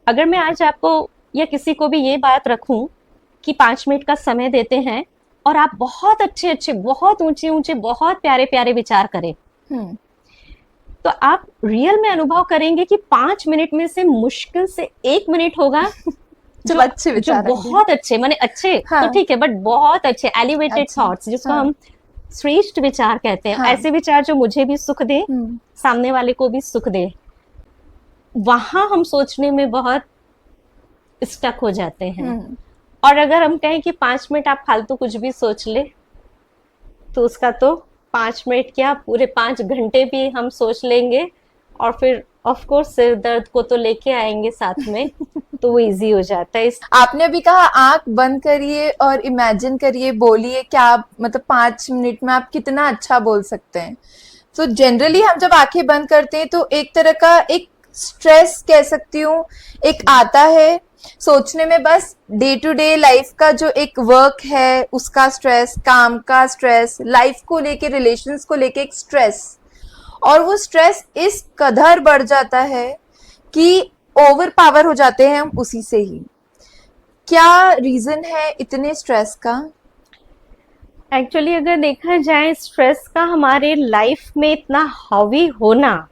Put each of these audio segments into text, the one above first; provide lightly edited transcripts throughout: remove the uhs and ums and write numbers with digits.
अगर मैं आज आपको या किसी को भी ये बात रखूं कि 5 मिनट का समय देते हैं और आप बहुत अच्छे अच्छे, बहुत ऊंचे ऊंचे, बहुत प्यारे प्यारे विचार करें, हम्म। तो आप रियल में अनुभव करेंगे कि 5 मिनट में से मुश्किल से 1 मिनट होगा जब जो अच्छे जो विचार आएंगे। बहुत अच्छे, माने अच्छे तो हाँ। ठीक है, बट बहुत अच्छे एलिवेटेड अच्छा। थॉट्स, जिसको हाँ। हम श्रेष्ठ विचार कहते हैं, हाँ। ऐसे विचार जो मुझे भी सुख दे, हम्म। सामने वाले को भी सुख दे, वहां हम सोचने में बहुत स्टक हो जाते हैं। हम्म। और अगर हम कहें कि 5 मिनट आप फालतू कुछ भी सोच ले, तो उसका तो 5 मिनट क्या, पूरे 5 घंटे भी हम सोच लेंगे, और फिर ऑफ कोर्स सिर दर्द को तो लेके आएंगे साथ में, तो वो इजी हो जाता है। आपने अभी कहा आंख बंद करिए और इमेजिन करिए, बोलिए क्या आप, मतलब 5 मिनट में आप कितना अच्छा बोल सकते हैं। तो जनरली हम जब आंखें बंद करते हैं तो एक तरह का एक स्ट्रेस कह सकती हूँ एक आता है सोचने में, बस डे टू डे लाइफ का जो एक वर्क है उसका स्ट्रेस, काम का स्ट्रेस, लाइफ को लेके, रिलेशंस को लेके एक स्ट्रेस। और वो स्ट्रेस इस कदर बढ़ जाता है कि ओवर पावर हो जाते हैं हम उसी से ही। क्या रीजन है इतने स्ट्रेस का? एक्चुअली अगर देखा जाए, स्ट्रेस का हमारे लाइफ में इतना हावी होना,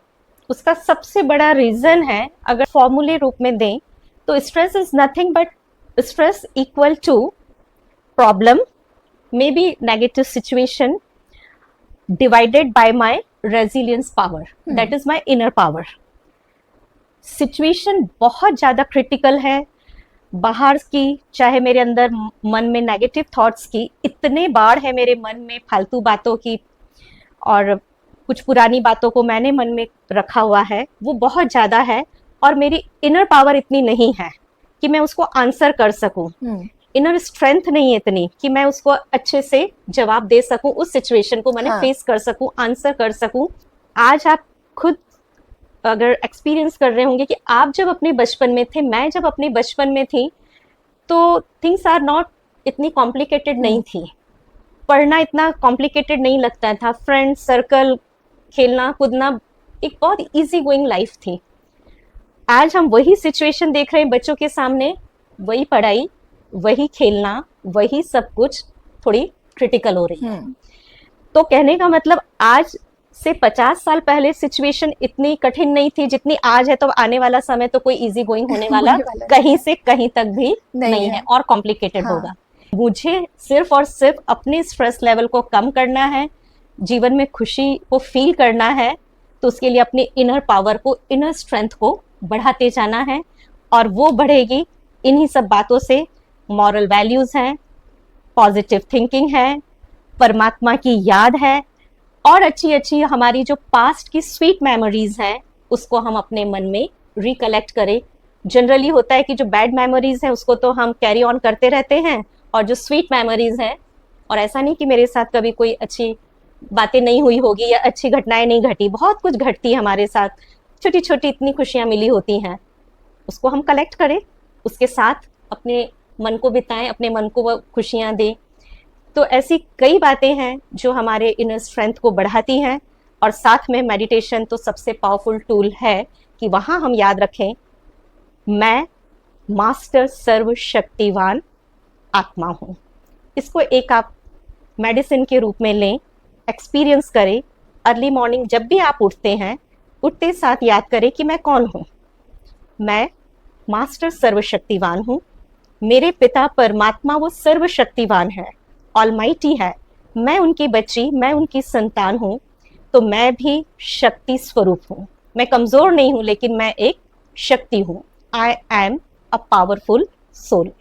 उसका सबसे बड़ा रीजन है, अगर फॉर्मूले रूप में दें तो stress is nothing but stress equal to problem, may be negative situation, divided by my resilience power, that is my inner power. Situation बहुत ज्यादा क्रिटिकल है, बाहर की चाहे मेरे अंदर मन में नेगेटिव थॉट्स की इतने बाढ़ है, मेरे मन में फालतू बातों की, और कुछ पुरानी बातों को मैंने मन में रखा हुआ है, वो बहुत ज्यादा है, और मेरी इनर पावर इतनी नहीं है कि मैं उसको आंसर कर सकूं। इनर स्ट्रेंथ नहीं है इतनी कि मैं उसको अच्छे से जवाब दे सकूं, उस सिचुएशन को मैंने हाँ। फेस कर सकूं, आंसर कर सकूं। आज आप खुद अगर एक्सपीरियंस कर रहे होंगे कि आप जब अपने बचपन में थे, मैं जब अपने बचपन में थी, तो थिंग्स आर नॉट इतनी कॉम्प्लिकेटेड नहीं थी, पढ़ना इतना कॉम्प्लिकेटेड नहीं लगता था, फ्रेंड सर्कल, खेलना कूदना, एक बहुत इजी गोइंग लाइफ थी। आज हम वही सिचुएशन देख रहे हैं बच्चों के सामने, वही पढ़ाई, वही खेलना, वही सब कुछ थोड़ी क्रिटिकल हो रही है। तो कहने का मतलब, आज से 50 साल पहले सिचुएशन इतनी कठिन नहीं थी जितनी आज है, तो आने वाला समय तो कोई इजी गोइंग होने वाला कहीं से कहीं तक भी नहीं है, और कॉम्प्लिकेटेड होगा। मुझे सिर्फ और सिर्फ अपने स्ट्रेस लेवल को कम करना है, जीवन में खुशी को फील करना है, तो उसके लिए अपने इनर पावर को, इनर स्ट्रेंथ को बढ़ाते जाना है, और वो बढ़ेगी इन्हीं सब बातों से। मॉरल वैल्यूज हैं, पॉजिटिव थिंकिंग है, परमात्मा की याद है, और अच्छी अच्छी हमारी जो पास्ट की स्वीट मेमोरीज हैं उसको हम अपने मन में रिकलेक्ट करें। जनरली होता है कि जो बैड मेमोरीज है उसको तो हम कैरी ऑन करते रहते हैं, और जो स्वीट मेमोरीज हैं, और ऐसा नहीं कि मेरे साथ कभी कोई अच्छी बातें नहीं हुई होगी या अच्छी घटनाएं नहीं घटी, बहुत कुछ घटती है हमारे साथ, छोटी छोटी इतनी खुशियां मिली होती हैं, उसको हम कलेक्ट करें, उसके साथ अपने मन को बिताएं, अपने मन को वो खुशियां दें। तो ऐसी कई बातें हैं जो हमारे इनर स्ट्रेंथ को बढ़ाती हैं, और साथ में मेडिटेशन तो सबसे पावरफुल टूल है कि वहां हम याद रखें, मैं मास्टर सर्वशक्तिवान आत्मा हूं। इसको एक आप मेडिसिन के रूप में लें, एक्सपीरियंस करें। अर्ली मॉर्निंग जब भी आप उठते हैं, उठते साथ याद करें कि मैं कौन हूं। मैं मास्टर सर्वशक्तिवान हूं, मेरे पिता परमात्मा वो सर्वशक्तिवान है, ऑलमाइटी है, मैं उनकी बच्ची, मैं उनकी संतान हूं, तो मैं भी शक्ति स्वरूप हूं। मैं कमजोर नहीं हूं, लेकिन मैं एक शक्ति हूं। I am a powerful soul.